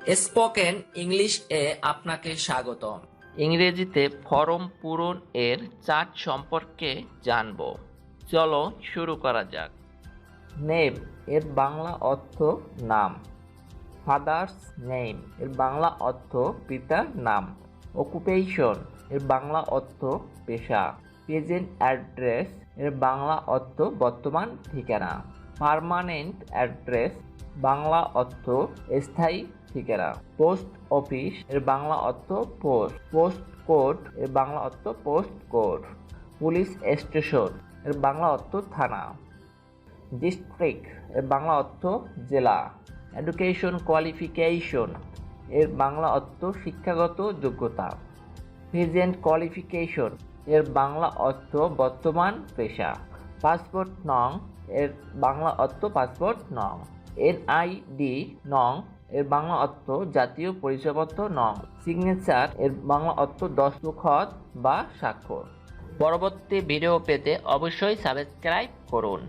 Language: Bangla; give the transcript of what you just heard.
স্পোকেন ইংলিশ এ আপনাকে স্বাগতম। ইংরেজিতে ফর্ম পূরণ এর চার্ট সম্পর্কে জানব। চলো শুরু করা যাক। নেম এর বাংলা অর্থ নাম। ফাদার্স নেম এর বাংলা অর্থ পিতার নাম। অকুপেশন এর বাংলা অর্থ পেশা। প্রেজেন্ট অ্যাড্রেস এর বাংলা অর্থ বর্তমান ঠিকানা। পার্মানেন্ট অ্যাড্রেস বাংলা অর্থ স্থায়ী ঠিকানা। পোস্ট অফিস এর বাংলা অর্থ পোস্ট। পোস্ট কোড এর বাংলা অর্থ পোস্ট কোড। পুলিশ স্টেশন এর বাংলা অর্থ থানা। ডিস্ট্রিক্ট এর বাংলা অর্থ জেলা। এডুকেশন কোয়ালিফিকেশন এর বাংলা অর্থ শিক্ষাগত যোগ্যতা। প্রেজেন্ট কোয়ালিফিকেশন এর বাংলা অর্থ বর্তমান পেশা। পাসপোর্ট নং এর বাংলা অর্থ পাসপোর্ট নং। এনআইডি নং এর বাংলা অর্থ জাতীয় পরিচয়পত্র নং। সিগনেচার এর বাংলা অর্থ দস্তখত বা স্বাক্ষর। পরবর্তী ভিডিও পেতে অবশ্যই সাবস্ক্রাইব করুন।